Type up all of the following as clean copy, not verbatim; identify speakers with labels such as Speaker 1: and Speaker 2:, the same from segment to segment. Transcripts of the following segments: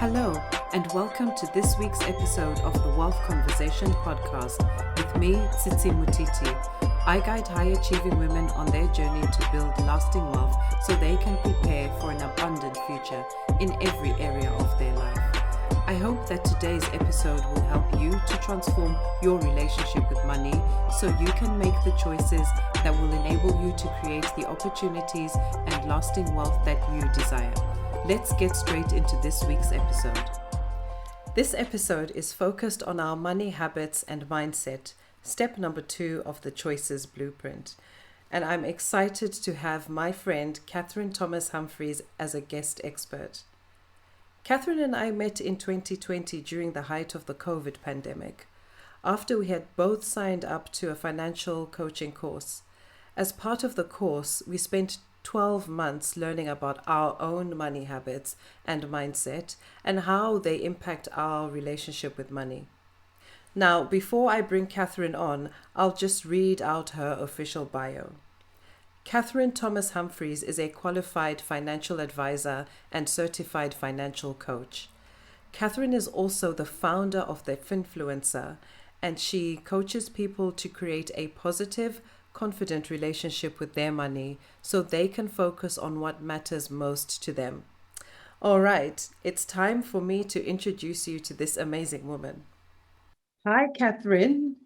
Speaker 1: Hello, and welcome to this week's episode of the Wealth Conversation podcast with me, Tsitsi Mutiti. I guide high-achieving women on their journey to build lasting wealth so they can prepare for an abundant future in every area of their life. I hope that today's episode will help you to transform your relationship with money so you can make the choices that will enable you to create the opportunities and lasting wealth that you desire. Let's get straight into this week's episode. This episode is focused on our money habits and mindset, step number 2 of the Choices Blueprint. And I'm excited to have my friend Catherine Thomas-Humphreys as a guest expert. Catherine and I met in 2020 during the height of the COVID pandemic, after we had both signed up to a financial coaching course. As part of the course, we spent 12 months learning about our own money habits and mindset and how they impact our relationship with money. Now, before I bring Catherine on, I'll just read out her official bio. Catherine Thomas-Humphreys is a qualified financial advisor and certified financial coach. Catherine is also the founder of the Finfluencer, and she coaches people to create a positive, confident relationship with their money so they can focus on what matters most to them. All right, it's time for me to introduce you to this amazing woman. Hi, Catherine.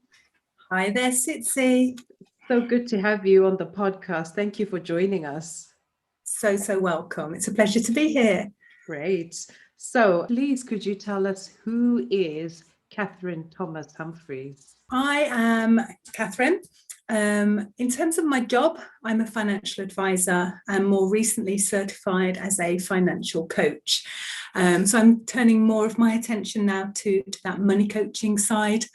Speaker 2: Hi there, Tsitsi.
Speaker 1: So good to have you on the podcast. Thank you for joining us.
Speaker 2: So welcome. It's a pleasure to be here.
Speaker 1: Great. So please, could you tell us who is Catherine Thomas-Humphreys?
Speaker 2: I am Catherine. In terms of my job, I'm a financial advisor and more recently certified as a financial coach. So I'm turning more of my attention now to that money coaching side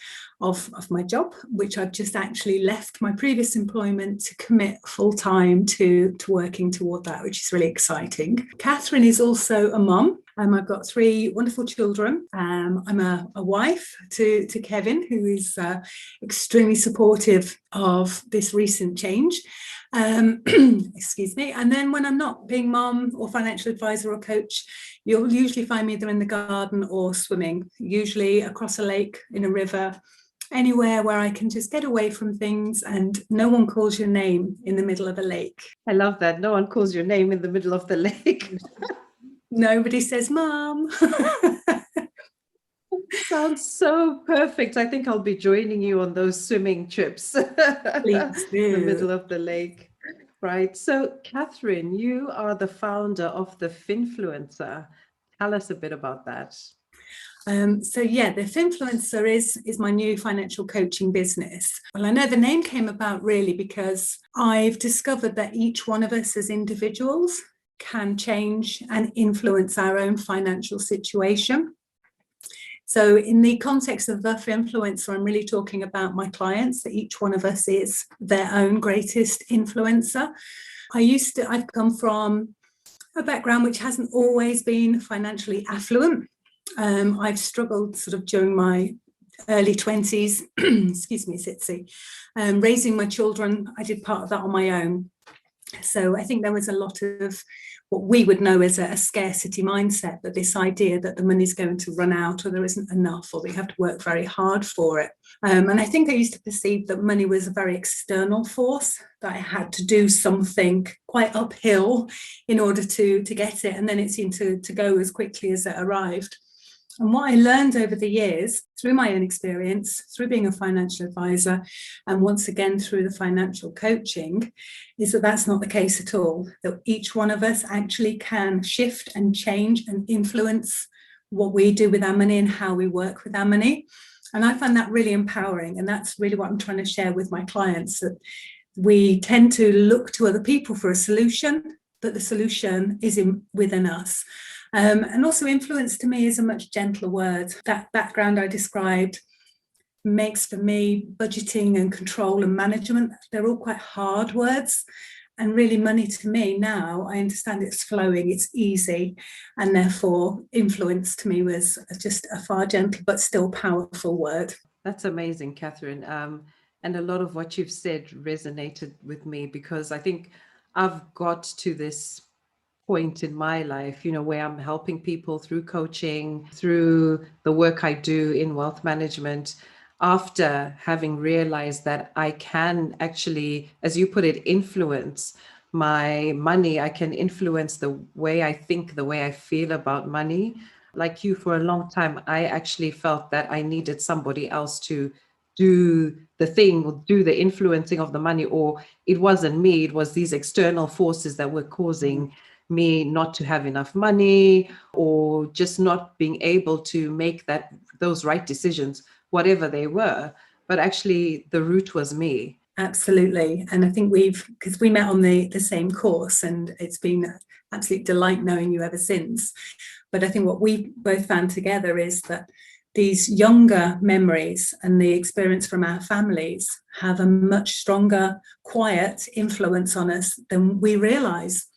Speaker 2: of my job, which I've just actually left my previous employment to commit full time to working toward that, which is really exciting. Catherine is also a mum. I've got 3 wonderful children. I'm a wife to Kevin, who is extremely supportive of this recent change. Excuse me. And then when I'm not being mum or financial advisor or coach, you'll usually find me either in the garden or swimming, usually across a lake, in a river, anywhere where I can just get away from things and no one calls your name in the middle of a lake.
Speaker 1: I love that. No one calls your name in the middle of the lake.
Speaker 2: Nobody says, Mom.
Speaker 1: Sounds so perfect. I think I'll be joining you on those swimming trips.
Speaker 2: Please do.
Speaker 1: In the middle of the lake. Right. So, Catherine, you are the founder of the Finfluencer. Tell us a bit about that.
Speaker 2: The Finfluencer is my new financial coaching business. Well, I know the name came about really because I've discovered that each one of us as individuals can change and influence our own financial situation. So in the context of the Finfluencer, I'm really talking about my clients, that each one of us is their own greatest influencer. I've come from a background which hasn't always been financially affluent. I've struggled sort of during my early 20s, excuse me, Tsitsi, raising my children. I did part of that on my own. So I think there was a lot of what we would know as a scarcity mindset, that this idea that the money's going to run out or there isn't enough or we have to work very hard for it. And I think I used to perceive that money was a very external force, that I had to do something quite uphill in order to get it. And then it seemed to go as quickly as it arrived. And what I learned over the years, through my own experience, through being a financial advisor, and once again through the financial coaching, is that that's not the case at all. That each one of us actually can shift and change and influence what we do with our money and how we work with our money. And I find that really empowering. And that's really what I'm trying to share with my clients, that we tend to look to other people for a solution, but the solution is within us. And also influence to me is a much gentler word. That background I described makes for me budgeting and control and management. They're all quite hard words. And really money to me now, I understand it's flowing, it's easy. And therefore influence to me was just a far gentler but still powerful word.
Speaker 1: That's amazing, Catherine. And a lot of what you've said resonated with me because I think I've got to this point in my life, where I'm helping people through coaching, through the work I do in wealth management, after having realized that I can actually, as you put it, influence my money. I can influence the way I think, the way I feel about money. Like you, for a long time, I actually felt that I needed somebody else to do the thing, or do the influencing of the money, or it wasn't me, it was these external forces that were causing me not to have enough money, or just not being able to make those right decisions, whatever they were. But actually the root was me.
Speaker 2: Absolutely. And I think because we met on the same course, and it's been an absolute delight knowing you ever since. But I think what we both found together is that these younger memories and the experience from our families have a much stronger, quiet influence on us than we realize.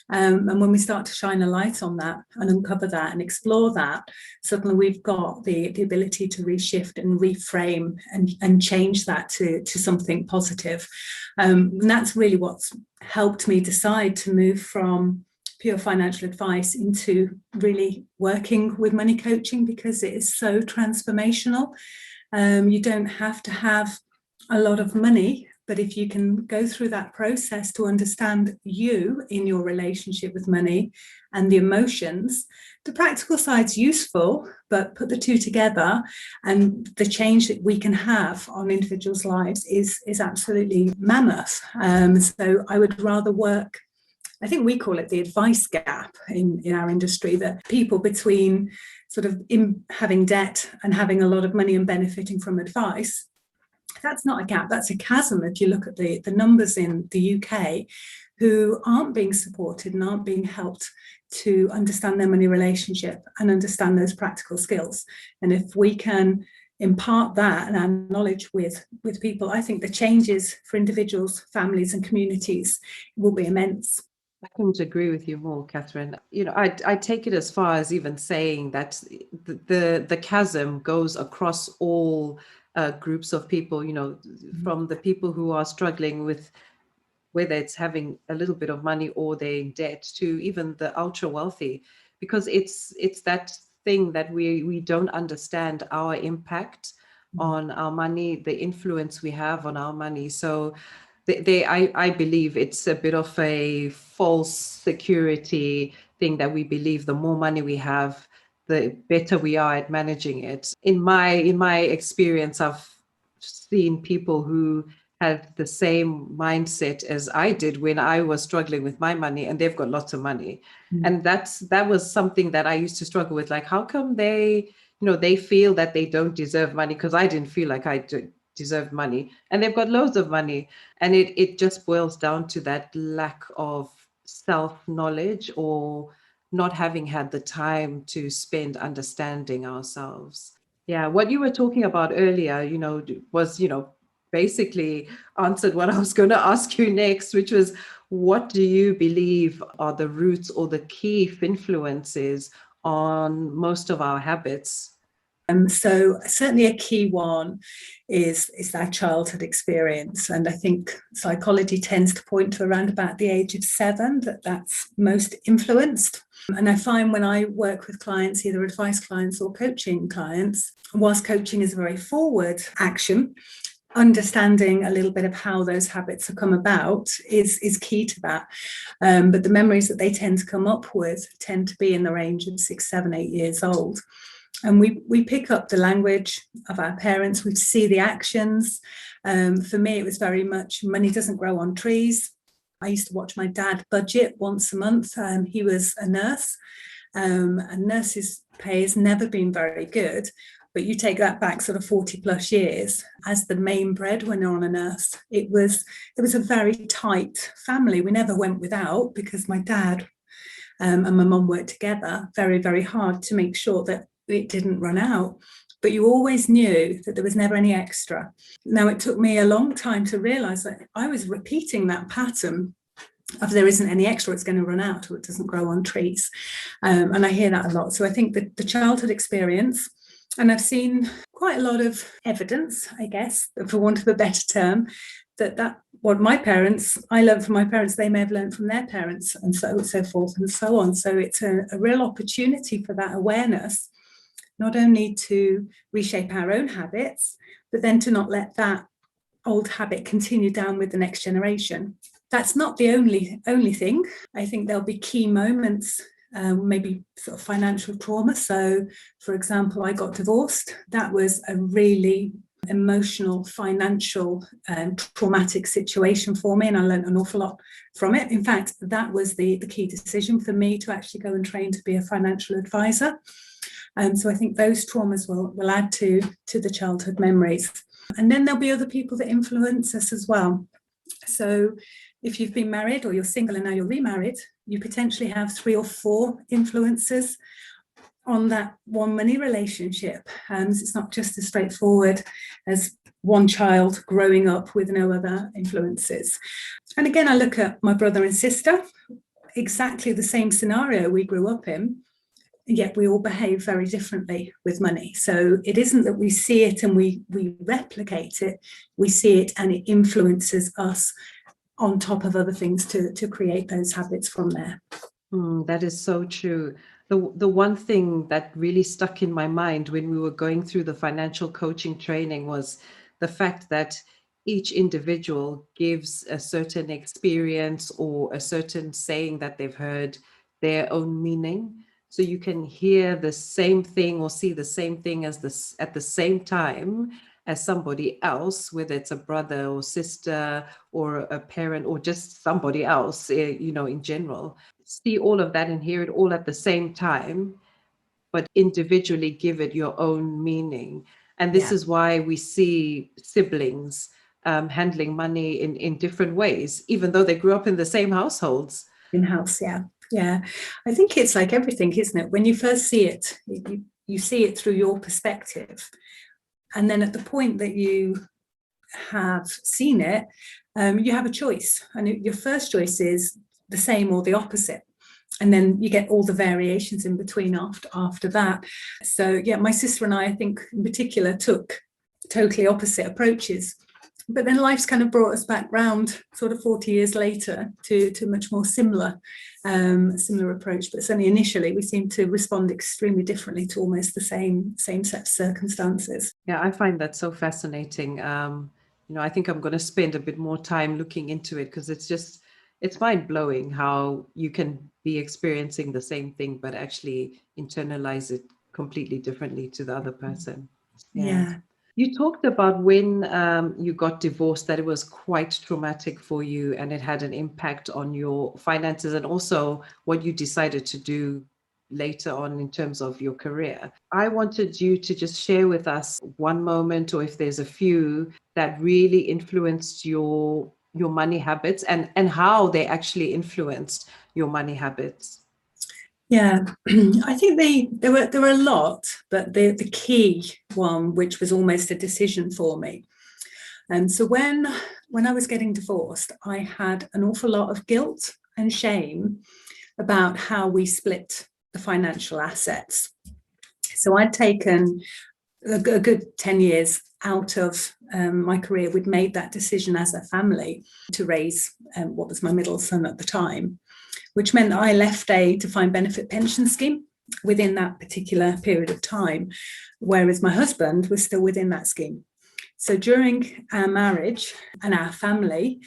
Speaker 2: And when we start to shine a light on that and uncover that and explore that, suddenly we've got the ability to reshift and reframe and change that to something positive. And that's really what's helped me decide to move from pure financial advice into really working with money coaching, because it is so transformational. You don't have to have a lot of money, but if you can go through that process to understand you in your relationship with money and the emotions, the practical side's useful, but put the two together and the change that we can have on individuals' lives is absolutely mammoth. So I would rather work, I think we call it the advice gap in our industry, that people between sort of having debt and having a lot of money and benefiting from advice, that's not a gap, that's a chasm. If you look at the numbers in the UK who aren't being supported and aren't being helped to understand their money relationship and understand those practical skills. And if we can impart that and our knowledge with people, I think the changes for individuals, families and communities will be immense.
Speaker 1: I couldn't agree with you more, Catherine. I take it as far as even saying that the chasm goes across all groups of people, from the people who are struggling with whether it's having a little bit of money or they're in debt, to even the ultra wealthy, because it's that thing that we don't understand our impact on our money, the influence we have on our money. So I believe it's a bit of a false security thing that we believe the more money we have, the better we are at managing it. In my experience, I've seen people who had the same mindset as I did when I was struggling with my money, and they've got lots of money. And that was something that I used to struggle with. Like, how come they feel that they don't deserve money? Because I didn't feel like I deserved money, and they've got loads of money. And it just boils down to that lack of self-knowledge, or not having had the time to spend understanding ourselves. Yeah, what you were talking about earlier, was, basically answered what I was going to ask you next, which was, what do you believe are the roots or the key influences on most of our habits?
Speaker 2: So certainly a key one is that childhood experience. And I think psychology tends to point to around about the age of 7 that's most influenced. And I find when I work with clients, either advice clients or coaching clients, whilst coaching is a very forward action, understanding a little bit of how those habits have come about is key to that. But the memories that they tend to come up with tend to be in the range of 6, 7, 8 years old. And we pick up the language of our parents, we see the actions. For me, it was very much money doesn't grow on trees. I used to watch my dad budget once a month. He was a nurse, and nurses' pay has never been very good. But you take that back sort of 40 plus years, as the main breadwinner on a nurse, it was a very tight family. We never went without, because my dad and my mum worked together very, very hard to make sure that it didn't run out. But you always knew that there was never any extra. Now, it took me a long time to realise that I was repeating that pattern of there isn't any extra, it's going to run out, or it doesn't grow on trees. And I hear that a lot. So I think that the childhood experience, and I've seen quite a lot of evidence, I guess, for want of a better term, that what my parents, I learned from my parents, they may have learned from their parents, and so forth and so on. So it's a real opportunity for that awareness, not only to reshape our own habits, but then to not let that old habit continue down with the next generation. That's not the only thing. I think there'll be key moments, maybe sort of financial trauma. So, for example, I got divorced. That was a really emotional, financial, traumatic situation for me, and I learned an awful lot from it. In fact, that was the key decision for me to actually go and train to be a financial advisor. So I think those traumas will add to the childhood memories. And then there'll be other people that influence us as well. So if you've been married or you're single and now you're remarried, you potentially have 3 or 4 influences on that one money relationship. It's not just as straightforward as one child growing up with no other influences. And again, I look at my brother and sister, exactly the same scenario we grew up in, yet we all behave very differently with money. So it isn't that we see it and we replicate it, we see it and it influences us on top of other things to create those habits from there.
Speaker 1: That is so true. The one thing that really stuck in my mind when we were going through the financial coaching training was the fact that each individual gives a certain experience or a certain saying that they've heard their own meaning. So you can hear the same thing or see the same thing as this at the same time as somebody else, whether it's a brother or sister or a parent or just somebody else, in general. See all of that and hear it all at the same time, but individually give it your own meaning. And this is why we see siblings handling money in different ways, even though they grew up in the same households.
Speaker 2: In-house, yeah. I think it's like everything, isn't it? When you first see it, you see it through your perspective. And then at the point that you have seen it, you have a choice. And your first choice is the same or the opposite. And then you get all the variations in between after that. So yeah, my sister and I think in particular took totally opposite approaches. But then life's kind of brought us back round sort of 40 years later to much more similar approach. But certainly initially we seem to respond extremely differently to almost the same set of circumstances.
Speaker 1: Yeah, I find that so fascinating. I think I'm going to spend a bit more time looking into it because it's mind-blowing how you can be experiencing the same thing, but actually internalize it completely differently to the other person.
Speaker 2: Yeah.
Speaker 1: You talked about when you got divorced, that it was quite traumatic for you and it had an impact on your finances and also what you decided to do later on in terms of your career. I wanted you to just share with us one moment, or if there's a few, that really influenced your money habits and how they actually influenced your money habits.
Speaker 2: Yeah, I think there were a lot, but the key one, which was almost a decision for me. And so when I was getting divorced, I had an awful lot of guilt and shame about how we split the financial assets. So I'd taken a good 10 years out of my career. We'd made that decision as a family to raise what was my middle son at the time, which meant that I left a defined benefit pension scheme within that particular period of time, whereas my husband was still within that scheme. So during our marriage and our family,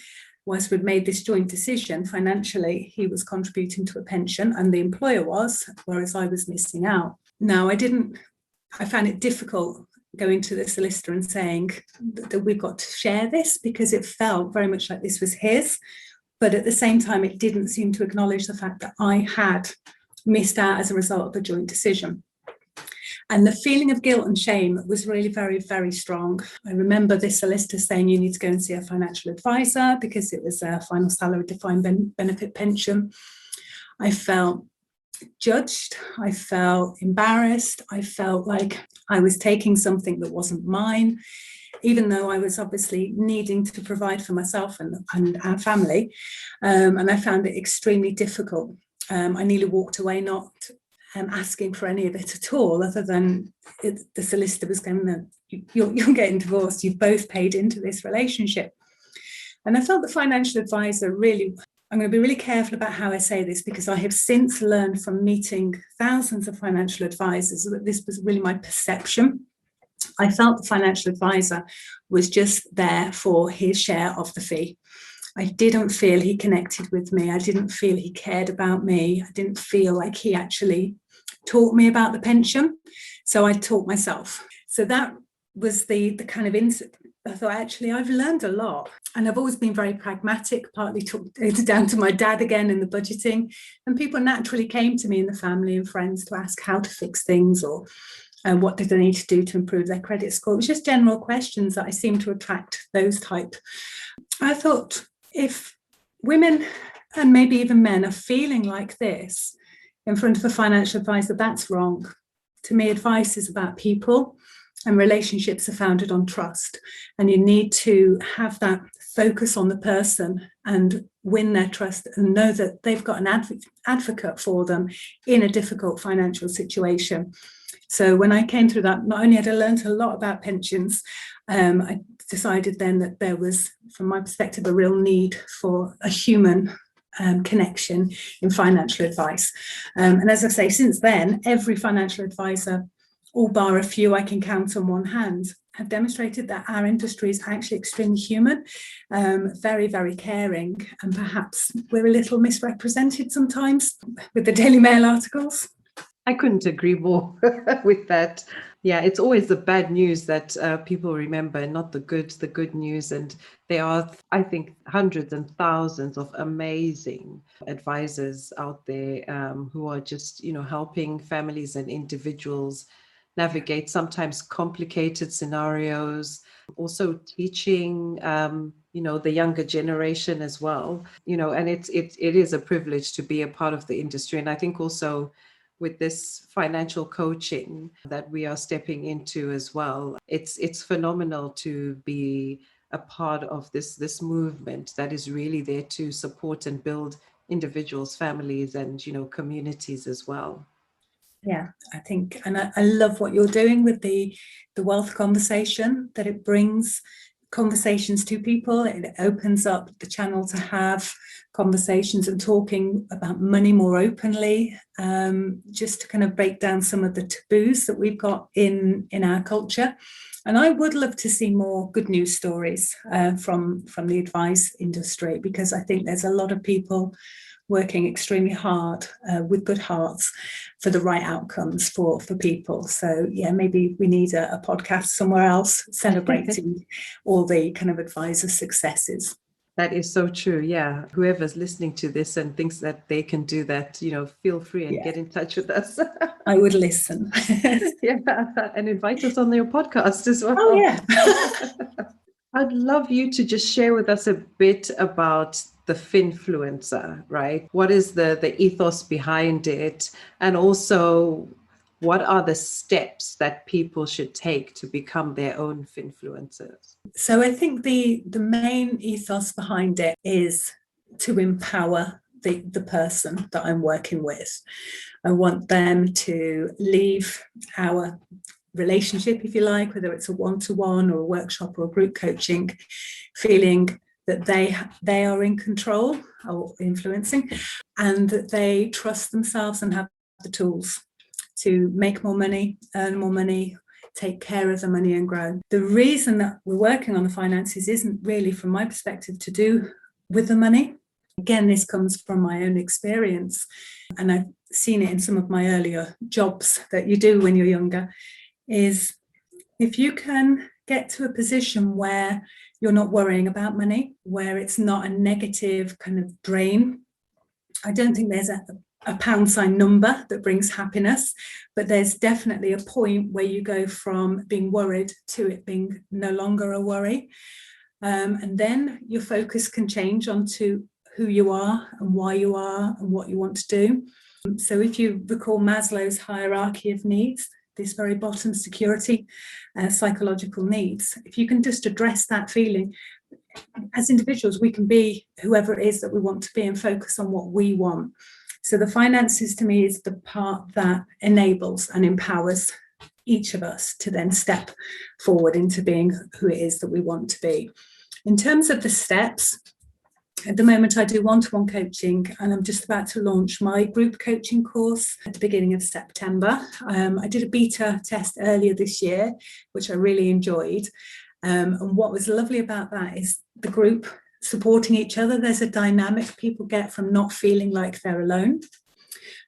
Speaker 2: whilst we'd made this joint decision, financially, he was contributing to a pension and the employer was, whereas I was missing out. Now, I found it difficult going to the solicitor and saying that we've got to share this because it felt very much like this was his. But at the same time, it didn't seem to acknowledge the fact that I had missed out as a result of a joint decision. And the feeling of guilt and shame was really very, very strong. I remember this solicitor saying you need to go and see a financial advisor because it was a final salary defined benefit pension. I felt judged. I felt embarrassed. I felt like I was taking something that wasn't mine, even though I was obviously needing to provide for myself and our family. And I found it extremely difficult. I nearly walked away not asking for any of it at all, other than the solicitor was going, no, you're getting divorced, you've both paid into this relationship. And I felt the financial advisor really, I'm going to be really careful about how I say this, because I have since learned from meeting thousands of financial advisors that this was really my perception. I felt the financial advisor was just there for his share of the fee. I didn't feel he connected with me. I didn't feel he cared about me. I didn't feel like he actually taught me about the pension. So I taught myself. So that was the kind of insight. I thought, actually, I've learned a lot. And I've always been very pragmatic, partly down to my dad again in the budgeting. And people naturally came to me in the family and friends to ask how to fix things, or what did they need to do to improve their credit score. It was just general questions that I seemed to attract those type. I thought, if women and maybe even men are feeling like this in front of a financial advisor, that's wrong. To me, advice is about people, and relationships are founded on trust. And you need to have that focus on the person and win their trust and know that they've got an advocate for them in a difficult financial situation. So when I came through that, not only had I learned a lot about pensions, I decided then that there was, from my perspective, a real need for a human connection in financial advice. And as I say, since then, every financial advisor, all bar a few I can count on one hand, have demonstrated that our industry is actually extremely human, very, very caring, and perhaps we're a little misrepresented sometimes with the Daily Mail articles.
Speaker 1: I couldn't agree more with that. Yeah, it's always the bad news that people remember, not the good news. And there are, I think, hundreds and thousands of amazing advisors out there who are just, helping families and individuals navigate sometimes complicated scenarios, also teaching, the younger generation as well, and it is a privilege to be a part of the industry. And I think also with this financial coaching that we are stepping into as well, it's phenomenal to be a part of this movement that is really there to support and build individuals, families, and communities as well.
Speaker 2: Yeah, I think, and I love what you're doing with the wealth conversation, that it brings conversations to people. It opens up the channel to have conversations and talking about money more openly, just to kind of break down some of the taboos that we've got in our culture. And I would love to see more good news stories from the advice industry, because I think there's a lot of people working extremely hard with good hearts for the right outcomes for people. So yeah, maybe we need a podcast somewhere else celebrating all the kind of advisor successes.
Speaker 1: That is so true. Yeah. Whoever's listening to this and thinks that they can do that, feel free and get in touch with us.
Speaker 2: I would listen.
Speaker 1: Yeah. And invite us on your podcast as well.
Speaker 2: Oh, yeah.
Speaker 1: I'd love you to just share with us a bit about the Finfluencer, right? What is the ethos behind it? And also, what are the steps that people should take to become their own Finfluencers?
Speaker 2: So I think the main ethos behind it is to empower the person that I'm working with. I want them to leave our relationship, if you like, whether it's a one-to-one or a workshop or a group coaching, feeling that they are in control or influencing, and that they trust themselves and have the tools to make more money, earn more money, take care of the money and grow. The reason that we're working on the finances isn't really, from my perspective, to do with the money. Again, this comes from my own experience, and I've seen it in some of my earlier jobs that you do when you're younger, is if you can get to a position where you're not worrying about money, where it's not a negative kind of drain. I don't think there's a pound sign number that brings happiness, but there's definitely a point where you go from being worried to it being no longer a worry. And then your focus can change onto who you are and why you are and what you want to do. So if you recall Maslow's hierarchy of needs, this very bottom security, psychological needs, if you can just address that feeling, as individuals, we can be whoever it is that we want to be and focus on what we want. So the finances, to me, is the part that enables and empowers each of us to then step forward into being who it is that we want to be. In terms of the steps, at the moment, I do one-to-one coaching, and I'm just about to launch my group coaching course at the beginning of September. I did a beta test earlier this year, which I really enjoyed. And what was lovely about that is the group supporting each other. There's a dynamic people get from not feeling like they're alone.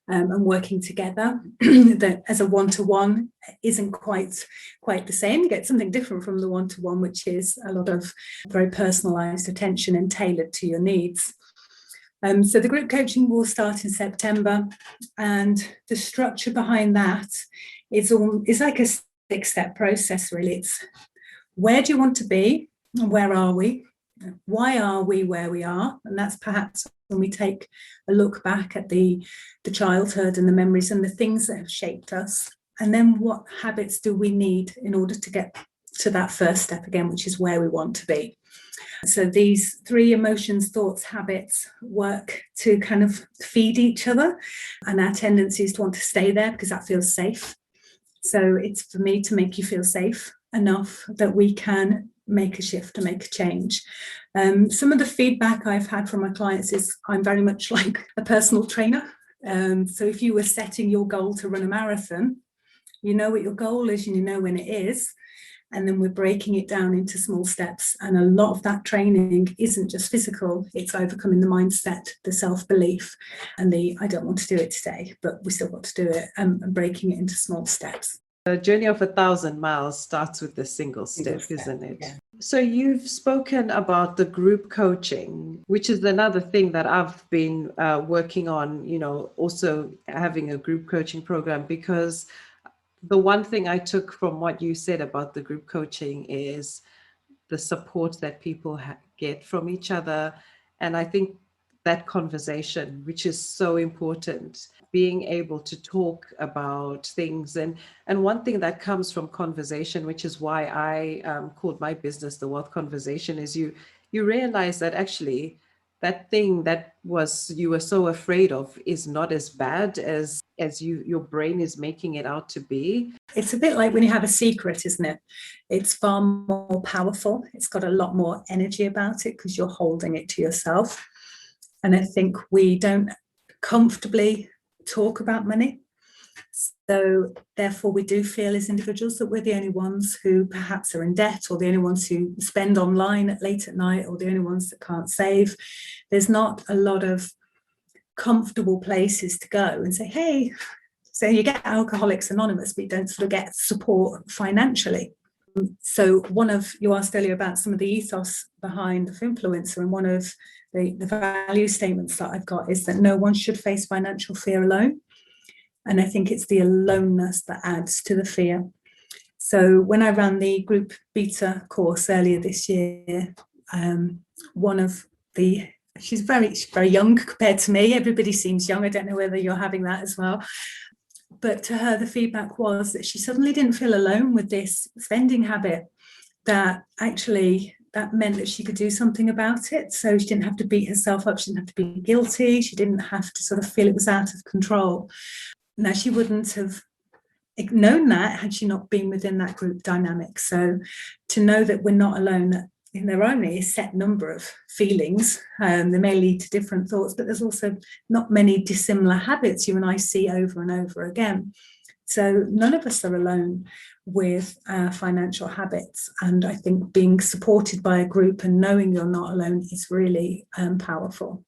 Speaker 2: And working together, that as a one-to-one isn't quite the same. You get something different from the one-to-one, which is a lot of very personalised attention and tailored to your needs. So the group coaching will start in September, and the structure behind that is like a 6-step process, really. It's where do you want to be, and where are we? Why are we where we are? And that's perhaps when we take a look back at the childhood and the memories and the things that have shaped us. And then what habits do we need in order to get to that first step again, which is where we want to be. So these 3 emotions, thoughts, habits work to kind of feed each other. And our tendency is to want to stay there because that feels safe. So it's for me to make you feel safe enough that we can make a shift to make a change. Some of the feedback I've had from my clients is I'm very much like a personal trainer. So if you were setting your goal to run a marathon, you know what your goal is and you know when it is. And then we're breaking it down into small steps. And a lot of that training isn't just physical, it's overcoming the mindset, the self-belief, and the I don't want to do it today, but we still got to do it, and breaking it into small steps.
Speaker 1: The journey of 1,000 miles starts with a single step, isn't it?
Speaker 2: Yeah.
Speaker 1: So you've spoken about the group coaching, which is another thing that I've been working on, also having a group coaching program, because the one thing I took from what you said about the group coaching is the support that people get from each other. And I think that conversation, which is so important, being able to talk about things. And one thing that comes from conversation, which is why I called my business The Wealth Conversation, is you realize that actually that thing that you were so afraid of is not as bad as your brain is making it out to be.
Speaker 2: It's a bit like when you have a secret, isn't it? It's far more powerful. It's got a lot more energy about it because you're holding it to yourself. And I think we don't comfortably talk about money. So therefore we do feel as individuals that we're the only ones who perhaps are in debt, or the only ones who spend online late at night, or the only ones that can't save. There's not a lot of comfortable places to go and say, hey, so you get Alcoholics Anonymous, but you don't sort of get support financially. So you asked earlier about some of the ethos behind the Finfluencer, and one of the value statements that I've got is that no one should face financial fear alone. And I think it's the aloneness that adds to the fear. So when I ran the group beta course earlier this year, she's very young compared to me. Everybody seems young. I don't know whether you're having that as well. But to her, the feedback was that she suddenly didn't feel alone with this spending habit, that actually that meant that she could do something about it. So she didn't have to beat herself up. She didn't have to be guilty. She didn't have to sort of feel it was out of control. Now, she wouldn't have known that had she not been within that group dynamic. So to know that we're not alone, there are only a set number of feelings. They may lead to different thoughts, but there's also not many dissimilar habits you and I see over and over again. So none of us are alone with our financial habits. And I think being supported by a group and knowing you're not alone is really powerful.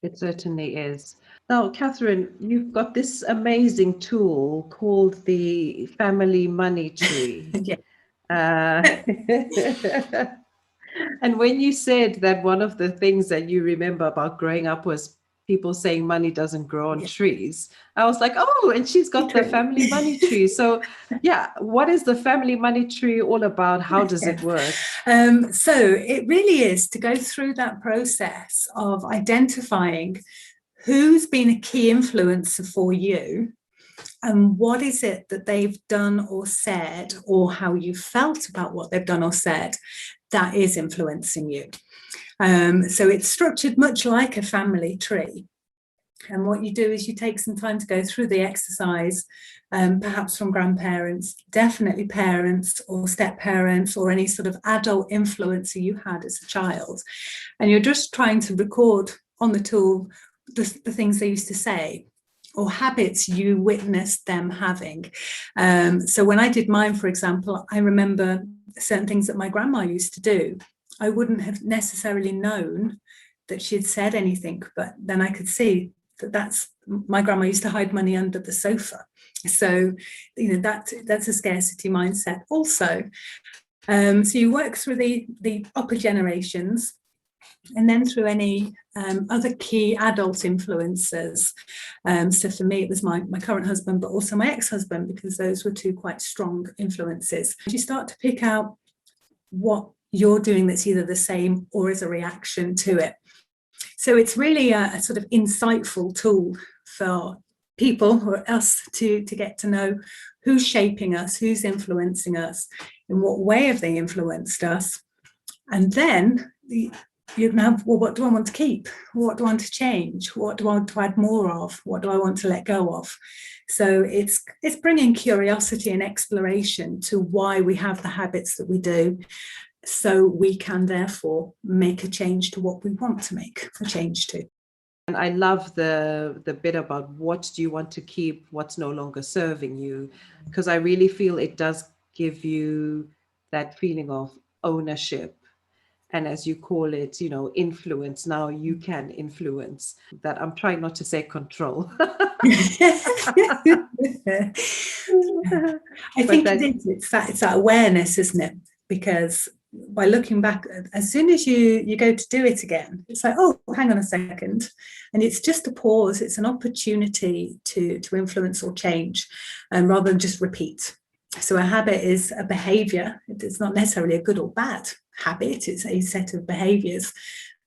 Speaker 1: It certainly is. Now, Catherine, you've got this amazing tool called the Family Money Tree.
Speaker 2: Yeah.
Speaker 1: And when you said that one of the things that you remember about growing up was people saying money doesn't grow on trees, I was like, oh, and she's got the Family Money Tree. So yeah, what is the Family Money Tree all about? How does it work?
Speaker 2: So it really is to go through that process of identifying who's been a key influencer for you, and what is it that they've done or said, or how you felt about what they've done or said, that is influencing you. So it's structured much like a family tree. And what you do is you take some time to go through the exercise, perhaps from grandparents, definitely parents or step parents or any sort of adult influencer you had as a child. And you're just trying to record on the tool the things they used to say or habits you witnessed them having. So when I did mine, for example, I remember certain things that my grandma used to do. I wouldn't have necessarily known that she had said anything, but then I could see that's my grandma used to hide money under the sofa. So, that's a scarcity mindset also. So you work through the upper generations and then through any other key adult influences. So for me, it was my current husband, but also my ex-husband, because those were two quite strong influences. You start to pick out what you're doing that's either the same or is a reaction to it. So it's really a sort of insightful tool for people or us to get to know who's shaping us, who's influencing us, in what way have they influenced us. And then you now, well, what do I want to keep? What do I want to change? What do I want to add more of? What do I want to let go of? So it's bringing curiosity and exploration to why we have the habits that we do, so we can therefore make a change to what we want to make a change to.
Speaker 1: And I love the bit about what do you want to keep, what's no longer serving you, because I really feel it does give you that feeling of ownership. And as you call it, influence. Now you can influence that. I'm trying not to say control.
Speaker 2: I think it's that awareness, isn't it? Because by looking back, as soon as you go to do it again, it's like, oh, hang on a second. And it's just a pause. It's an opportunity to influence or change, rather than just repeat. So a habit is a behavior. It's not necessarily a good or bad habit. It's a set of behaviors.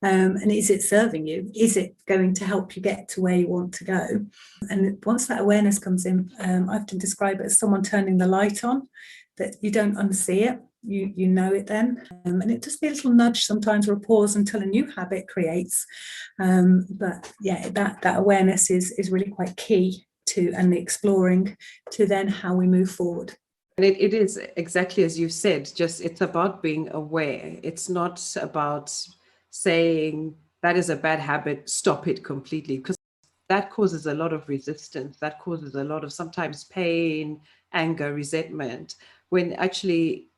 Speaker 2: And is it serving you? Is it going to help you get to where you want to go? And once that awareness comes in, I have to describe it as someone turning the light on, that you don't unsee it. You know it then, and it just be a little nudge sometimes, or a pause until a new habit creates. But yeah, that awareness is really quite key to, and the exploring to then how we move forward.
Speaker 1: And it is exactly as you said, just it's about being aware. It's not about saying that is a bad habit, stop it completely, because that causes a lot of resistance. That causes a lot of sometimes pain, anger, resentment, when actually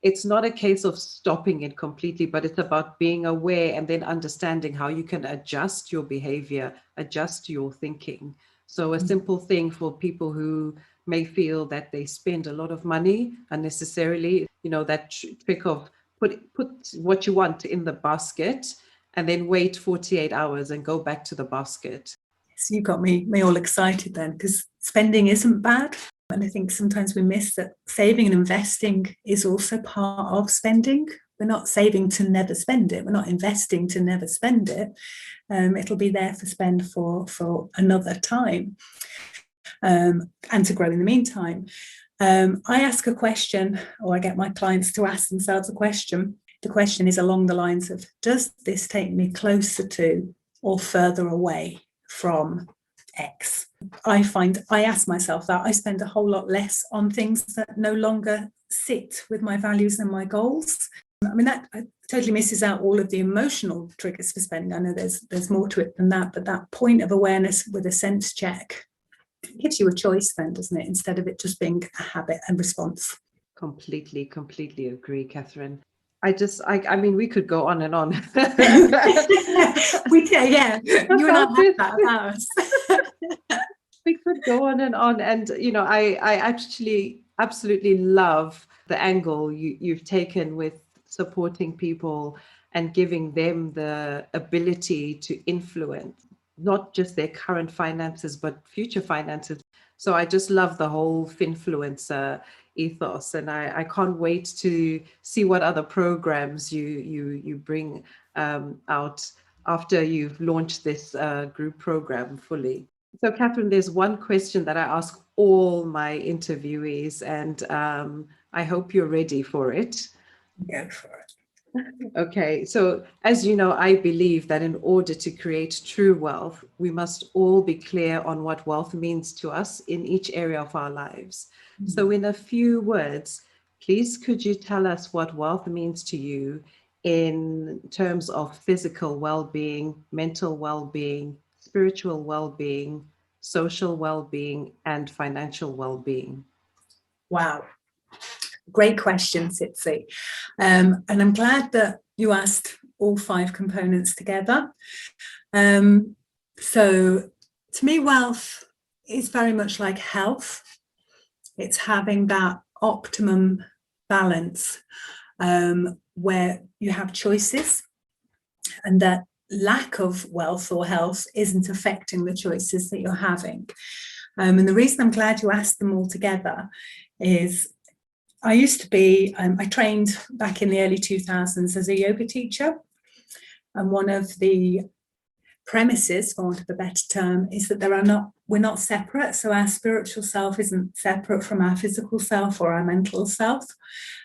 Speaker 1: it's not a case of stopping it completely, but it's about being aware and then understanding how you can adjust your behavior, adjust your thinking. So a simple thing for people who may feel that they spend a lot of money unnecessarily, that trick of put what you want in the basket and then wait 48 hours and go back to the basket.
Speaker 2: So you got me all excited then, because spending isn't bad. And I think sometimes we miss that saving and investing is also part of spending. We're not saving to never spend it. We're not investing to never spend it. It'll be there for spend for another time, and to grow in the meantime. I ask a question, or I get my clients to ask themselves a question. The question is along the lines of, does this take me closer to or further away from X? I ask myself that. I spend a whole lot less on things that no longer sit with my values and my goals. I mean, that totally misses out all of the emotional triggers for spending. I know there's more to it than that, but that point of awareness with a sense check gives you a choice then, doesn't it? Instead of it just being a habit and response.
Speaker 1: Completely agree, Catherine. I mean, we could go on and on.
Speaker 2: We can, yeah. You and I have that about us.
Speaker 1: We could go on and on. And, I actually absolutely love the angle you've taken with supporting people and giving them the ability to influence not just their current finances, but future finances. So I just love the whole Finfluencer ethos, and I can't wait to see what other programs you bring out after you've launched this group program fully. So Catherine, there's one question that I ask all my interviewees, and I hope you're ready for it.
Speaker 2: Go for it.
Speaker 1: Okay, so as you know, I believe that in order to create true wealth, we must all be clear on what wealth means to us in each area of our lives. So, in a few words, please could you tell us what wealth means to you in terms of physical well being, mental well being, spiritual well being, social well being, and financial well being?
Speaker 2: Wow. Great question, Sitsi. And I'm glad that you asked all 5 components together. So to me, wealth is very much like health. It's having that optimum balance where you have choices, and that lack of wealth or health isn't affecting the choices that you're having. And the reason I'm glad you asked them all together is I used to be, I trained back in the early 2000s as a yoga teacher. And one of the premises, for want of a better term, is that we're not separate. So our spiritual self isn't separate from our physical self or our mental self,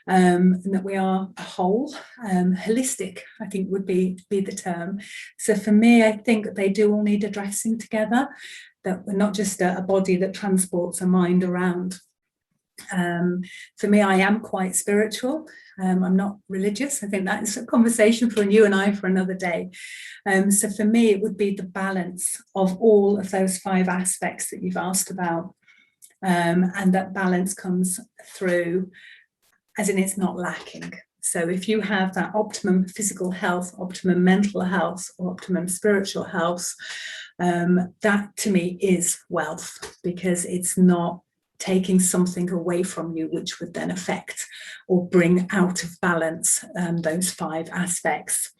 Speaker 2: and that we are a whole. Holistic, I think, would be the term. So for me, I think that they do all need addressing together, that we're not just a body that transports a mind around. For me, I am quite spiritual. I'm not religious. I think that's a conversation for you and I for another day. So for me, it would be the balance of all of those 5 aspects that you've asked about. And that balance comes through, as in it's not lacking. So if you have that optimum physical health, optimum mental health, or optimum spiritual health, that to me is wealth, because it's not taking something away from you, which would then affect or bring out of balance those 5 aspects.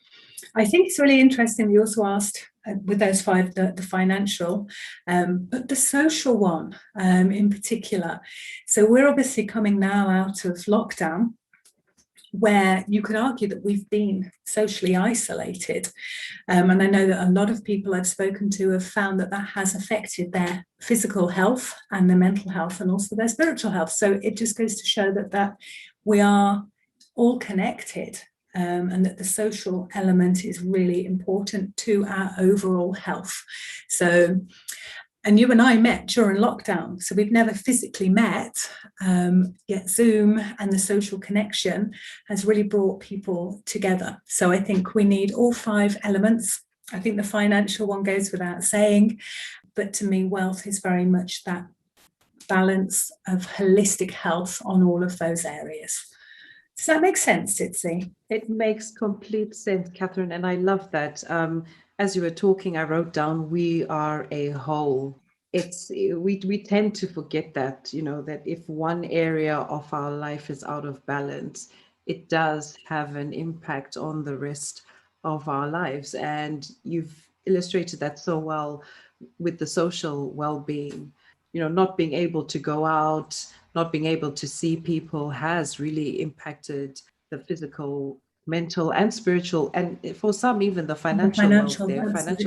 Speaker 2: I think it's really interesting. You also asked with those 5, the financial, but the social one in particular. So we're obviously coming now out of lockdown, where you could argue that we've been socially isolated. And I know that a lot of people I've spoken to have found that that has affected their physical health and their mental health and also their spiritual health. So it just goes to show that we are all connected, and that the social element is really important to our overall health. So, and you and I met during lockdown, so we've never physically met, yet Zoom and the social connection has really brought people together. So I think we need all 5 elements. I think the financial one goes without saying, but to me, wealth is very much that balance of holistic health on all of those areas. Does that make sense, Titsi?
Speaker 1: It makes complete sense, Catherine, and I love that. As you were talking, I wrote down, we are a whole. We tend to forget that, that if one area of our life is out of balance, it does have an impact on the rest of our lives. And you've illustrated that so well with the social well-being. Not being able to go out, not being able to see people has really impacted the physical, mental, and spiritual, and for some, even the financial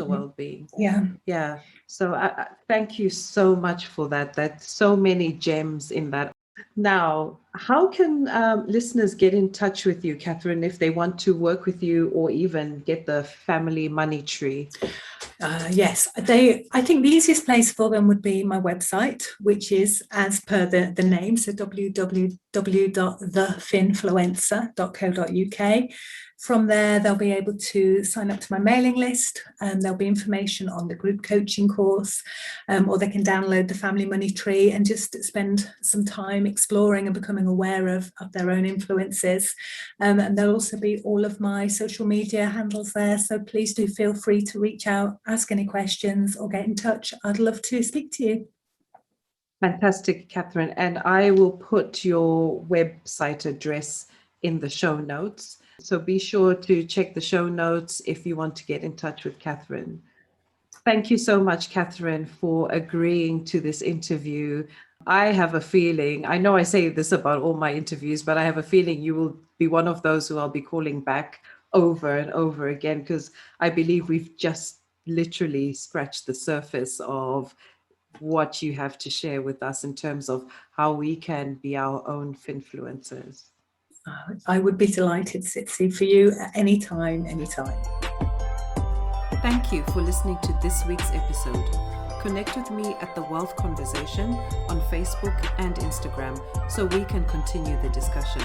Speaker 1: well-being. Yeah. So I thank you so much for that. That's so many gems in that. Now, how can listeners get in touch with you, Catherine, if they want to work with you or even get the family money tree?
Speaker 2: Yes, I think the easiest place for them would be my website, which is as per the name, so www.thefinfluencer.co.uk. From there, they'll be able to sign up to my mailing list, and there'll be information on the group coaching course, or they can download the family money tree and just spend some time exploring and becoming aware of their own influences. And there'll also be all of my social media handles there, so please do feel free to reach out, ask any questions, or get in touch. I'd love to speak to you.
Speaker 1: Fantastic, Catherine. And I will put your website address in the show notes. So be sure to check the show notes if you want to get in touch with Catherine. Thank you so much, Catherine, for agreeing to this interview. I have a feeling, I know I say this about all my interviews, but I have a feeling you will be one of those who I'll be calling back over and over again, because I believe we've just literally scratched the surface of what you have to share with us in terms of how we can be our own Finfluencers.
Speaker 2: I would be delighted, Sitsi, for you at any time, anytime.
Speaker 1: Thank you for listening to this week's episode. Connect with me at The Wealth Conversation on Facebook and Instagram so we can continue the discussion.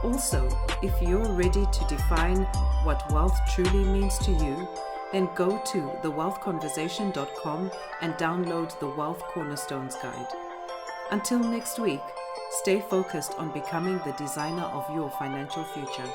Speaker 1: Also, if you're ready to define what wealth truly means to you, then go to thewealthconversation.com and download the Wealth Cornerstones guide. Until next week, stay focused on becoming the designer of your financial future.